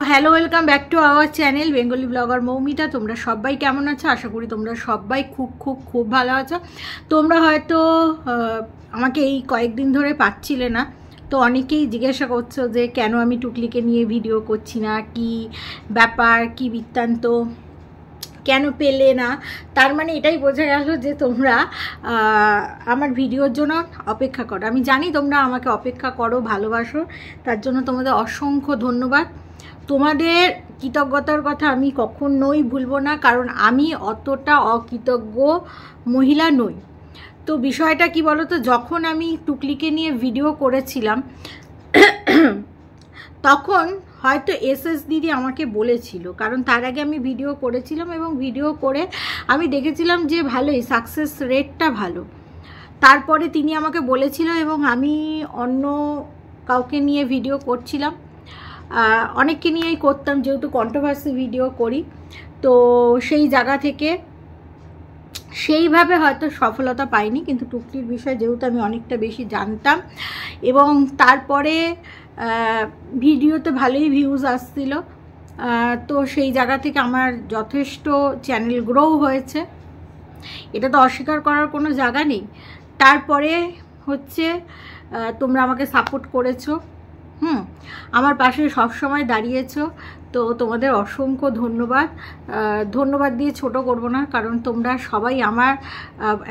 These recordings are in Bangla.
Hello, welcome back to our channel Bengali blogger Moumita. তোমরা সবাই কেমন আছো? আশা করি তোমরা সবাই খুব ভালো আছো। তোমরা হয়তো আমাকে এই কয়েকদিন ধরে পাচ্ছিলে না, তো অনেকেই জিজ্ঞাসা করছো যে কেন আমি টুকলিকে নিয়ে ভিডিও করছি না, কি ব্যাপার, কি বৃত্তান্ত, কেন পেলে না। তার মানে এটাই বোঝা গেল যে তোমরা আমার ভিডিওর জন্য অপেক্ষা করো। আমি জানি তোমরা আমাকে অপেক্ষা করো, ভালোবাসো, তার জন্য তোমাদের অসংখ্য ধন্যবাদ। তোমাদের কৃতজ্ঞতার কথা আমি কখনোই ভুলবো না, কারণ আমি অতটা অকৃতজ্ঞ মহিলা নই। তো বিষয়টা কি বলো তো, যখন আমি টুকলিকে নিয়ে ভিডিও করেছিলাম তখন হয়তো এসএস দিদি আমাকে বলেছিল, কারণ তার আগে আমি ভিডিও করেছিলাম এবং ভিডিও করে আমি দেখেছিলাম যে ভালোই সাকসেস রেটটা ভালো। তারপরে তিনি আমাকে বলেছিল এবং আমি অন্য কাউকে নিয়ে ভিডিও করছিলাম, অনেককে নিয়েই করতাম, যেহেতু কন্ট্রোভার্সি ভিডিও করি। তো সেই জায়গা থেকে সেইভাবে হয়তো সফলতা পাইনি, কিন্তু টুকলির বিষয়ে যেহেতু আমি অনেকটা বেশি জানতাম এবং তারপরে ভিডিওতে ভালোই ভিউজ আসছিল, তো সেই জায়গা থেকে আমার যথেষ্ট চ্যানেল গ্রো হয়েছে, এটা তো অস্বীকার করার কোনো জায়গা নেই। তারপরে হচ্ছে তোমরা আমাকে সাপোর্ট করেছো, আমার পাশে সব সময় দাঁড়িয়েছো, তো তোমাদের অসংখ্য ধন্যবাদ। ধন্যবাদ দিয়ে ছোট করব না, কারণ তোমরা সবাই আমার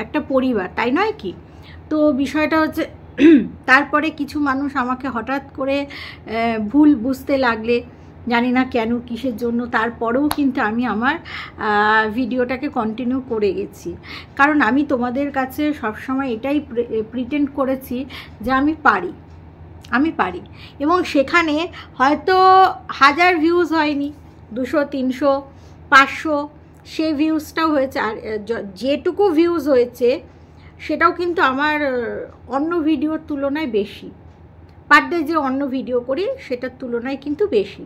একটা পরিবার, তাই নয় কি? তো বিষয়টা হচ্ছে তারপরে কিছু মানুষ আমাকে হঠাৎ করে ভুল বুঝতে লাগলে, জানি না কেন, কিসের জন্য। তারপরেও কিন্তু আমি আমার ভিডিওটাকে কন্টিনিউ করে গেছি, কারণ আমি তোমাদের কাছে সবসময় এটাই প্রিটেন্ড করেছি যে আমি পারি। এবং সেখানে হয়তো 1000 ভিউজ হয়নি, 200, 300, 500 সে ভিউজটাও হয়েছে। আর যেটুকু ভিউজ হয়েছে সেটাও কিন্তু আমার অন্য ভিডিওর তুলনায় বেশি। পার ডে যে অন্য ভিডিও করি সেটার তুলনায় কিন্তু বেশি,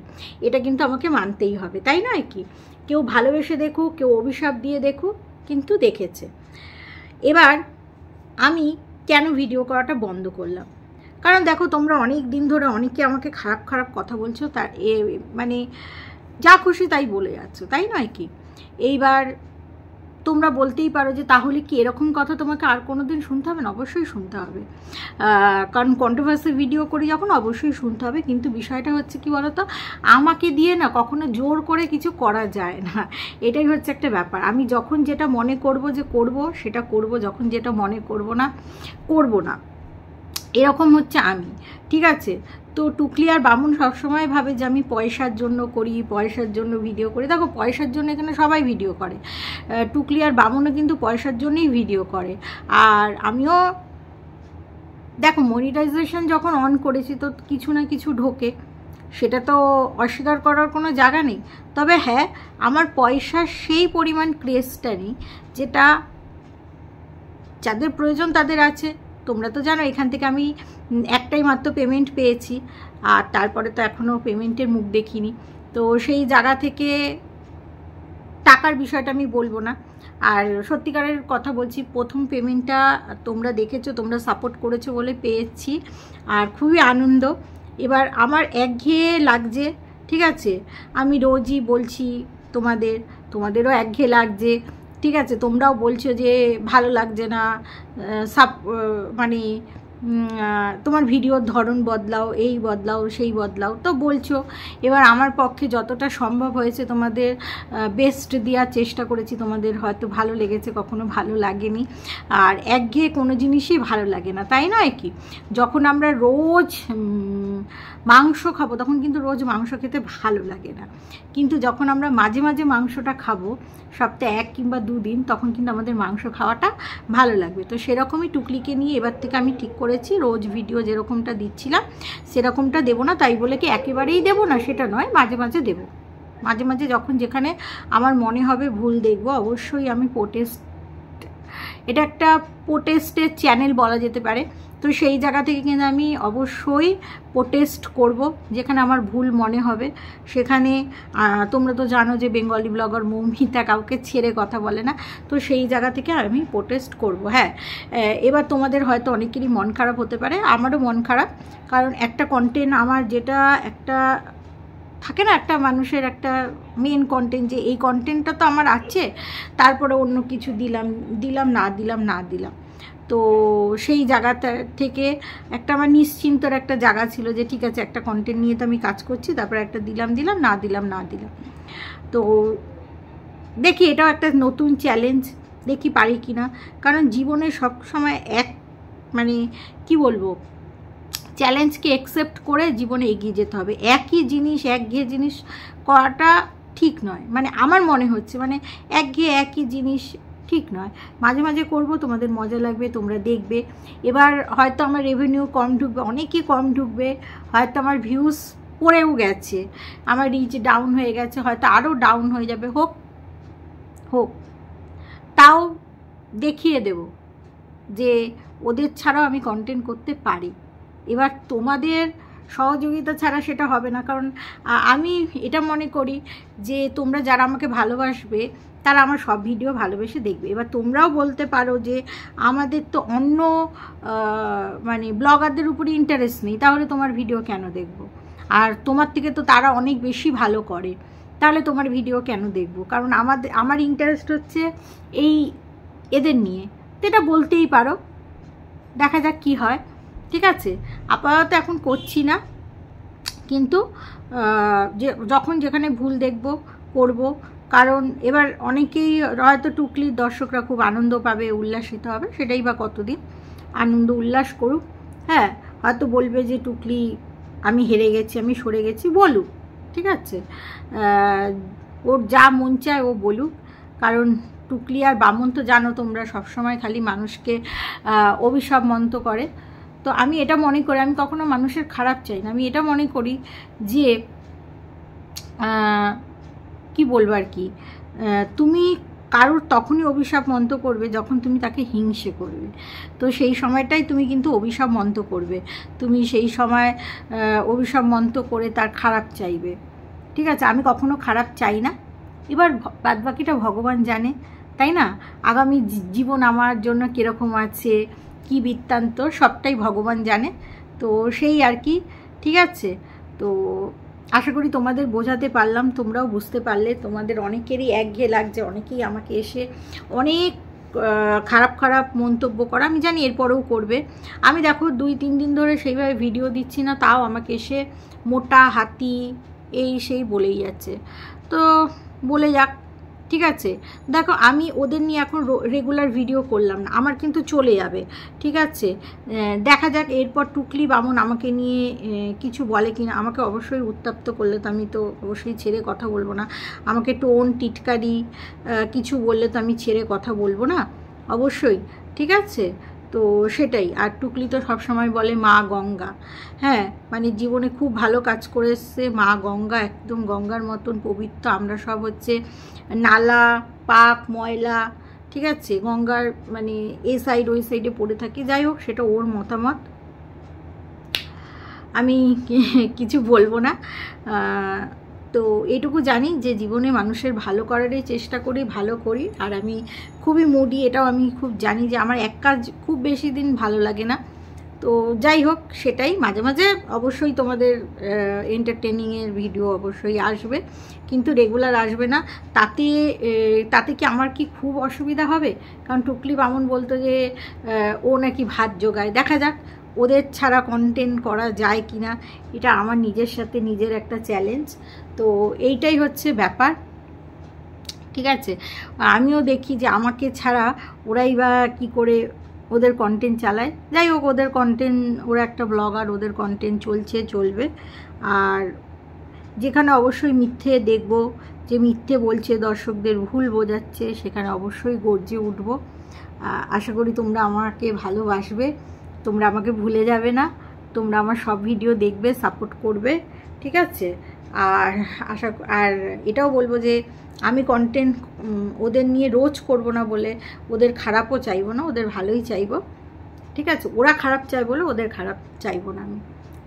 এটা কিন্তু আমাকে মানতেই হবে, তাই নয় কি? কেউ ভালোবেসে দেখুক, কেউ অভিশাপ দিয়ে দেখুক, কিন্তু দেখেছে। এবার আমি কেন ভিডিও করাটা বন্ধ করলাম? কারণ দেখো, তোমরা অনেক দিন ধরে অনেকে আমাকে খারাপ কথা বলছো, তার মানে যা খুশি তাই বলে যাচ্ছ, তাই নয় কি? এইবার তোমরা বলতেই পারো যে তাহলে কি এরকম কথা তোমাকে আর কোনো দিন শুনতে হবে না? অবশ্যই শুনতে হবে, কারণ কন্ট্রোভার্সি ভিডিও করি যখন, অবশ্যই শুনতে হবে। কিন্তু বিষয়টা হচ্ছে কি বলতো, আমাকে দিয়ে না কখনো জোর করে কিছু করা যায় না, এটাই হচ্ছে একটা ব্যাপার। আমি যখন যেটা মনে করব যে করব সেটা করব, যখন যেটা মনে করব না করব না, এরকম হচ্ছে আমি, ঠিক আছে? তো টুকলি আর বামুন সবসময় ভাবে যে আমি পয়সার জন্য করি, পয়সার জন্য ভিডিও করি। দেখো, পয়সার জন্য এখানে সবাই ভিডিও করে, টুকলি আর বামুনও কিন্তু পয়সার জন্যই ভিডিও করে। আর আমিও দেখো, মনিটাইজেশন যখন অন করেছি তো কিছু না কিছু ঢোকে, সেটা তো অস্বীকার করার কোনো জায়গা নেই। তবে হ্যাঁ, আমার পয়সার সেই পরিমাণ ক্রেজটা নেই, যেটা যাদের প্রয়োজন তাদের আছে। তোমরা তো জানো এখান থেকে আমি একটাই মাত্র পেমেন্ট পেয়েছি, আর তারপরে তো এখনও পেমেন্টের মুখ দেখিনি। তো সেই জায়গা থেকে টাকার বিষয়টা আমি বলবো না। আর সত্যিকারের কথা বলছি, প্রথম পেমেন্টটা তোমরা দেখেছো, তোমরা সাপোর্ট করেছো বলে পেয়েছি, আর খুবই আনন্দ। এবার আমার একঘেয়ে লাগছে, ঠিক আছে? আমি রোজই বলছি তোমাদেরও একঘেয়ে লাগছে, ঠিক আছে? তোমরাও বলছো যে ভালো লাগছে না, মানে তোমার ভিডিওর ধরন বদলাও, এই বদলাও, সেই বদলাও, তো বলছো। এবার আমার পক্ষে যতটা সম্ভব হয়েছে তোমাদের বেস্ট দেওয়ার চেষ্টা করেছি। তোমাদের হয়তো ভালো লেগেছে, কখনো ভালো লাগেনি। আর একঘেয়ে কোনো জিনিসই ভালো লাগে না, তাই নয় কি? যখন আমরা রোজ মাংস খাবো তখন কিন্তু রোজ মাংস খেতে ভালো লাগে না, কিন্তু যখন আমরা মাঝে মাঝে মাংসটা খাবো, সপ্তাহে 1 কিংবা 2 দিন, তখন কিন্তু আমাদের মাংস খাওয়াটা ভালো লাগবে। তো সেরকমই টুকলিকে নিয়ে এবার থেকে আমি ঠিক করেছি, রোজ ভিডিও যেরকমটা দিচ্ছিলাম সেরকমটা দেবো না। তাই বলে কি একেবারেই দেবো না সেটা নয়, মাঝে মাঝে দেবো। মাঝে মাঝে যখন যেখানে আমার মনে হবে ভুল দেখবো। অবশ্যই আমি এটা একটা প্রোটেস্টের চ্যানেল বলা যেতে পারে, তো সেই জায়গা থেকে কিন্তু আমি অবশ্যই প্রোটেস্ট করব, যেখানে আমার ভুল মনে হবে সেখানে। তোমরা তো জানো যে বেঙ্গলি ব্লগার মৌমিতা কাউকে ছেড়ে কথা বলে না, তো সেই জায়গা থেকে আমি প্রোটেস্ট করব। হ্যাঁ, এবার তোমাদের হয়তো অনেকেরই মন খারাপ হতে পারে, আমারও মন খারাপ, কারণ একটা কন্টেন্ট আমার যেটা একটা থাকে না একটা মানুষের একটা মেন কন্টেন্ট, যে এই কন্টেন্টটা তো আমার আছে, তারপরে অন্য কিছু দিলাম না দিলাম। তো সেই জায়গাটা থেকে একটা আমার নিশ্চিন্তর একটা জায়গা ছিল যে ঠিক আছে একটা কন্টেন্ট নিয়ে তো আমি কাজ করছি, তারপরে একটা দিলাম না দিলাম। তো দেখি এটাও একটা নতুন চ্যালেঞ্জ, দেখি পারি কি না। কারণ জীবনে সব সময় মানে কি বলবো, চ্যালেঞ্জকে অ্যাকসেপ্ট করে জীবনে এগিয়ে যেতে হবে। একই জিনিস একঘেয়ে জিনিস করাটা ঠিক নয়, মানে আমার মনে হচ্ছে, মানে একই জিনিস ঠিক নয়। মাঝে মাঝে করব, তোমাদের মজা লাগবে, তোমরা দেখবে। এবার হয়তো আমার রেভিনিউ কম ঢুকবে, অনেকই কম ঢুকবে, হয়তো আমার ভিউজ পড়েও গেছে, আমার রিচ ডাউন হয়ে গেছে, হয়তো আরও ডাউন হয়ে যাবে, হোক তাও দেখিয়ে দেব যে ওদের ছাড়াও আমি কন্টেন্ট করতে পারি। এবার তোমাদের সহযোগিতা ছাড়া সেটা হবে না, কারণ আমি এটা মনে করি যে তোমরা যারা আমাকে ভালোবাসবে তারা আমার সব ভিডিও ভালোবেসে দেখবে। এবার তোমরাও বলতে পারো যে আমাদের তো অন্য মানে ব্লগারদের উপরে ইন্টারেস্ট নেই, তাহলে তোমার ভিডিও কেন দেখবো? আর তোমার থেকে তো তারা অনেক বেশি ভালো করে, তাহলে তোমার ভিডিও কেন দেখবো? কারণ আমার ইন্টারেস্ট হচ্ছে এদের নিয়ে, তো এটা বলতেই পারো। দেখা যাক কি হয়, ঠিক আছে? আপাতত এখন করছি না, কিন্তু যখন যেখানে ভুল দেখবো করব। কারণ এবার অনেকেই হয়তো টুকলির দর্শকরা খুব আনন্দ পাবে, উল্লাসিত হবে, সেটাই বা কতদিন আনন্দ উল্লাস করুক। হ্যাঁ, হয়তো বলবে যে টুকলি আমি হেরে গেছি, আমি সরে গেছি, বলুক, ঠিক আছে? ওর যা মন চায় ও বলুক। কারণ টুকলি আর বামন তো জানো তোমরা, সবসময় খালি মানুষকে অভিশাপ মন্ত করে। তো আমি এটা মনে করি, আমি কখনো মানুষের খারাপ চাই না। আমি এটা মনে করি যে কি বলবো আর কি, তুমি কারোর তখনই অভিশাপ মন্ত করবে যখন তুমি তাকে হিংসে করবে। তো সেই সময়টাই তুমি কিন্তু অভিশাপ মন্ত করবে, তুমি সেই সময় অভিশাপ মন্ত করে তার খারাপ চাইবে, ঠিক আছে? আমি কখনো খারাপ চাই না। এবার বাদবাকিটা ভগবান জানে, তাই না? আগামী জীবন আমার জন্য কীরকম আছে, কি বৃত্তান্ত, সবটাই ভগবান জানে। তো সেই আর কি, ঠিক আছে? তো আশা করি তোমাদের বোঝাতে পারলাম, তোমরাও বুঝতে পারলে। তোমাদের অনেকেরই একঘেয়ে লাগছে, অনেকেই আমাকে এসে অনেক খারাপ মন্তব্য করা, আমি জানি এরপরেও করবে। আমি দেখো 2-3 দিন ধরে সেইভাবে ভিডিও দিচ্ছি না, তাও আমাকে এসে মোটা হাতি এই সেই বলেই যাচ্ছে। তো বলে যাক, ঠিক আছে? দেখো আমি ওদের নিয়ে এখন রেগুলার ভিডিও করলাম না, আমার কিন্তু চলে যাবে, ঠিক আছে? দেখা যাক এরপর টুকলি বামন আমাকে নিয়ে কিছু বলে কিনা। আমাকে অবশ্যই উত্তপ্ত করলে তো আমি তো অবশ্যই ছেড়ে কথা বলবো না। আমাকে টোন টিটকারি কিছু বললে তো আমি ছেড়ে কথা বলবো না, অবশ্যই, ঠিক আছে? তো সেটাই। আর টুকলি তো সবসময় বলে মা গঙ্গা, হ্যাঁ, মানে জীবনে খুব ভালো কাজ করে এসছে, মা গঙ্গা, একদম গঙ্গার মতন পবিত্র। আমরা সব হচ্ছে নালা, পাপ, ময়লা, ঠিক আছে? গঙ্গার মানে এই সাইড ওই সাইডে পড়ে থাকি। যাই হোক, সেটা ওর মতামত, আমি কিছু বলবো না। তো এইটুকু জানি যে জীবনে মানুষের ভালো করারই চেষ্টা করি, ভালো করি। আর আমি খুবই মুডি, এটাও আমি খুব জানি যে আমার এক কাজ খুব বেশি দিন ভালো লাগে না। তো যাই হোক, সেটাই। মাঝে মাঝে অবশ্যই তোমাদের এন্টারটেনিংয়ের ভিডিও অবশ্যই আসবে, কিন্তু রেগুলার আসবে না। তাতে কি আমার কি খুব অসুবিধা হবে? কারণ টুকলি বামন বলতো যে ও নাকি ভাত জোগায়। দেখা যাক ওদের ছাড়া কন্টেন্ট করা যায় কি না, এটা আমার নিজের সাথে নিজের একটা চ্যালেঞ্জ। তো এইটাই হচ্ছে ব্যাপার, ঠিক আছে? আমিও দেখি যে আমাকে ছাড়া ওরাই বা কী করে ওদের কন্টেন্ট চালায়। যাই হোক, ওদের কন্টেন্ট, ওরা একটা ব্লগার, ওদের কন্টেন্ট চলবে। আর যেখানে অবশ্যই মিথ্যে দেখব, যে মিথ্যে বলছে, দর্শকদের ভুল বোঝাচ্ছে, সেখানে অবশ্যই গর্জে উঠব। আশা করি তোমরা আমাকে ভালোবাসবে, তোমরা আমাকে ভুলে যাবে না, তোমরা আমার সব ভিডিও দেখবে, সাপোর্ট করবে, ঠিক আছে? আর এটাও বলবো যে আমি কন্টেন্ট ওদের নিয়ে রোজ করব না বলে ওদের খারাপও চাইবো না, ওদের ভালোই চাইবো, ঠিক আছে? ওরা খারাপ চায় বলে ওদের খারাপ চাইবো না আমি,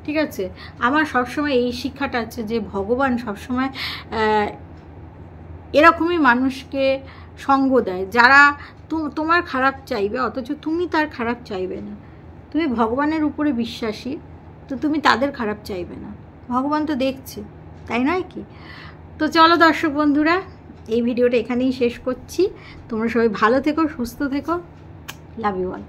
ঠিক আছে? আমার সবসময় এই শিক্ষাটা আছে যে ভগবান সবসময় এরকমই মানুষকে সঙ্গ দেয়, যারা তোমার খারাপ চাইবে অথচ তুমি তার খারাপ চাইবে না। তুমি ভগবানের উপরে বিশ্বাসী, তো তুমি তাদের খারাপ চাইবে না। ভগবান তো দেখছে, তাই নয় কি? তো চলো দর্শক বন্ধুরা, এই ভিডিওটা এখানেই শেষ করছি। তোমরা সবাই ভালো থেকো, সুস্থ থেকো। Love you all.